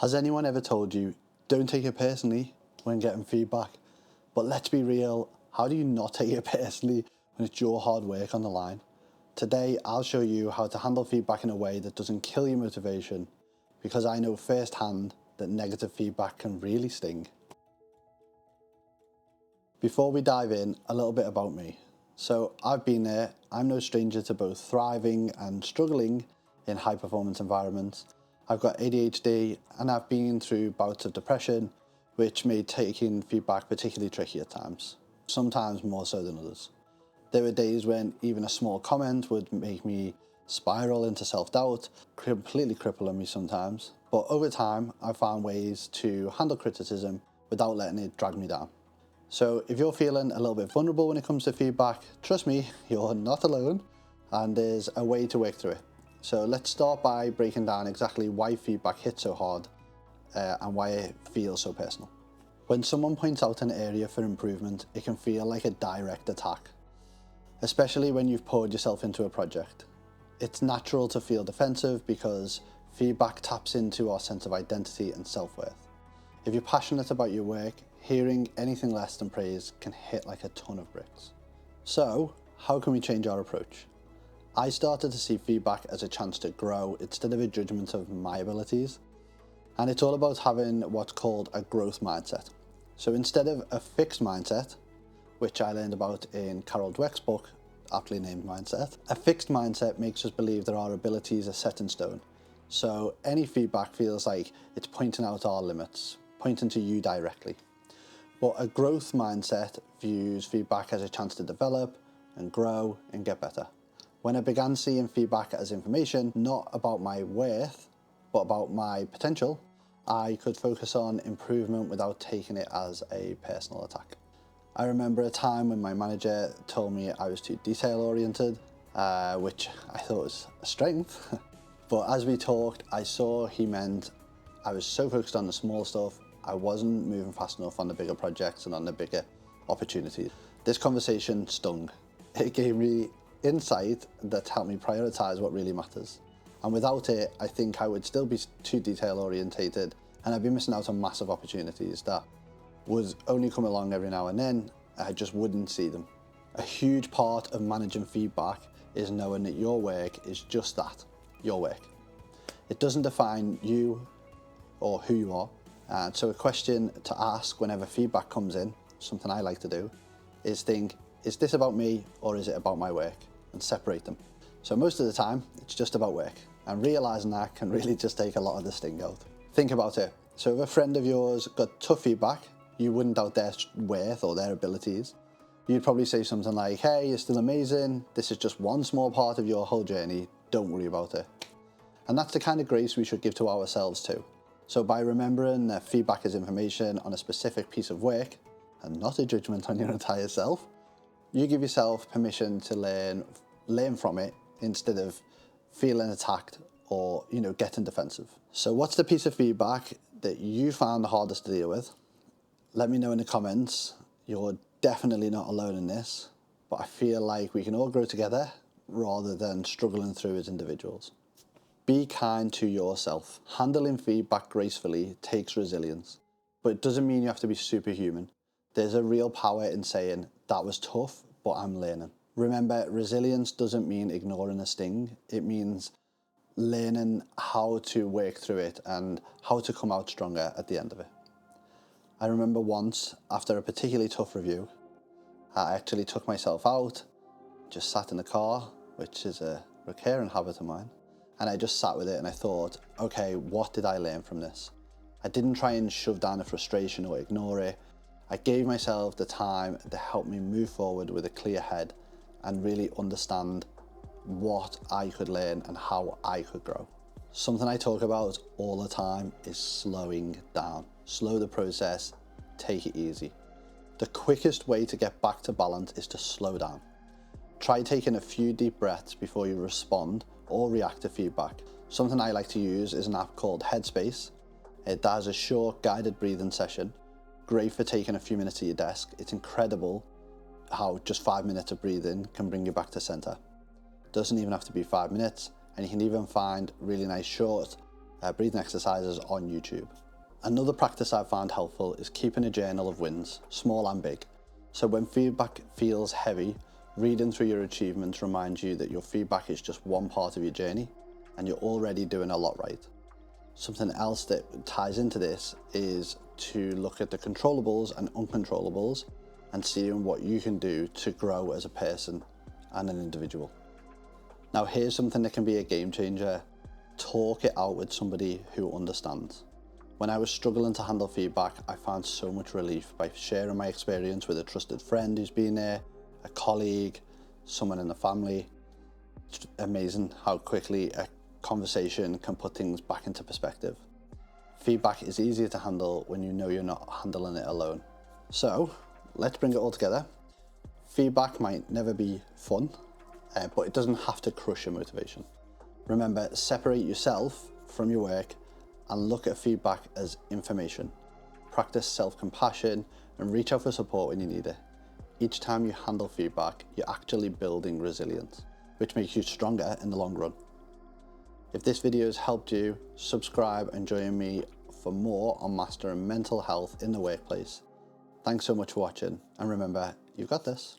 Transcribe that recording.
Has anyone ever told you, don't take it personally when getting feedback? But let's be real, how do you not take it personally when it's your hard work on the line? Today, I'll show you how to handle feedback in a way that doesn't kill your motivation, because I know firsthand that negative feedback can really sting. Before we dive in, a little bit about me. So I've been there. I'm no stranger to both thriving and struggling in high performance environments. I've got ADHD and I've been through bouts of depression, which made taking feedback particularly tricky at times, sometimes more so than others. There were days when even a small comment would make me spiral into self-doubt, completely crippling me sometimes. But over time, I found ways to handle criticism without letting it drag me down. So if you're feeling a little bit vulnerable when it comes to feedback, trust me, you're not alone, and there's a way to work through it. So let's start by breaking down exactly why feedback hits so hard and why it feels so personal. When someone points out an area for improvement, it can feel like a direct attack, especially when you've poured yourself into a project. It's natural to feel defensive because feedback taps into our sense of identity and self-worth. If you're passionate about your work, hearing anything less than praise can hit like a ton of bricks. So, how can we change our approach? I started to see feedback as a chance to grow instead of a judgment of my abilities. And it's all about having what's called a growth mindset. So instead of a fixed mindset, which I learned about in Carol Dweck's book, aptly named Mindset, a fixed mindset makes us believe that our abilities are set in stone. So any feedback feels like it's pointing out our limits, pointing to you directly. But a growth mindset views feedback as a chance to develop and grow and get better. When I began seeing feedback as information, not about my worth, but about my potential, I could focus on improvement without taking it as a personal attack. I remember a time when my manager told me I was too detail-oriented, which I thought was a strength. But as we talked, I saw he meant I was so focused on the small stuff, I wasn't moving fast enough on the bigger projects and on the bigger opportunities. This conversation stung. It gave me insight that helped me prioritize what really matters. And without it, I think I would still be too detail orientated and I'd be missing out on massive opportunities that would only come along every now and then. I just wouldn't see them. A huge part of managing feedback is knowing that your work is just that, your work. It doesn't define you or who you are. And so a question to ask whenever feedback comes in, something I like to do, is think, is this about me or is it about my work? And separate them. So most of the time, it's just about work. And realizing that can really just take a lot of the sting out. Think about it. So if a friend of yours got tough feedback, you wouldn't doubt their worth or their abilities. You'd probably say something like, hey, you're still amazing. This is just one small part of your whole journey. Don't worry about it. And that's the kind of grace we should give to ourselves too. So by remembering that feedback is information on a specific piece of work and not a judgment on your entire self, you give yourself permission to learn from it instead of feeling attacked or, getting defensive. So what's the piece of feedback that you found the hardest to deal with? Let me know in the comments. You're definitely not alone in this, but I feel like we can all grow together rather than struggling through as individuals. Be kind to yourself. Handling feedback gracefully takes resilience, but it doesn't mean you have to be superhuman. There's a real power in saying, that was tough, but I'm learning. Remember, resilience doesn't mean ignoring a sting. It means learning how to work through it and how to come out stronger at the end of it. I remember once, after a particularly tough review, I actually took myself out, just sat in the car, which is a recurring habit of mine, and I just sat with it and I thought, okay, what did I learn from this? I didn't try and shove down a frustration or ignore it. I gave myself the time to help me move forward with a clear head and really understand what I could learn and how I could grow. Something I talk about all the time is slowing down. Slow the process, take it easy. The quickest way to get back to balance is to slow down. Try taking a few deep breaths before you respond or react to feedback. Something I like to use is an app called Headspace. It does a short guided breathing session. Great for taking a few minutes at your desk. It's incredible how just 5 minutes of breathing can bring you back to center. Doesn't even have to be 5 minutes, and you can even find really nice short breathing exercises on YouTube. Another practice I've found helpful is keeping a journal of wins, small and big. So when feedback feels heavy, reading through your achievements reminds you that your feedback is just one part of your journey and you're already doing a lot right. Something else that ties into this is to look at the controllables and uncontrollables and seeing what you can do to grow as a person and an individual. Now here's something that can be a game changer. Talk it out with somebody who understands. When I was struggling to handle feedback, I found so much relief by sharing my experience with a trusted friend who's been there, a colleague, someone in the family. It's amazing how quickly a conversation can put things back into perspective. Feedback is easier to handle when you know you're not handling it alone. So let's bring it all together. Feedback might never be fun, but it doesn't have to crush your motivation. Remember, separate yourself from your work and look at feedback as information. Practice self-compassion and reach out for support when you need it. Each time you handle feedback, you're actually building resilience, which makes you stronger in the long run. If this video has helped you, subscribe and join me for more on mastering mental health in the workplace. Thanks so much for watching, and remember, you've got this.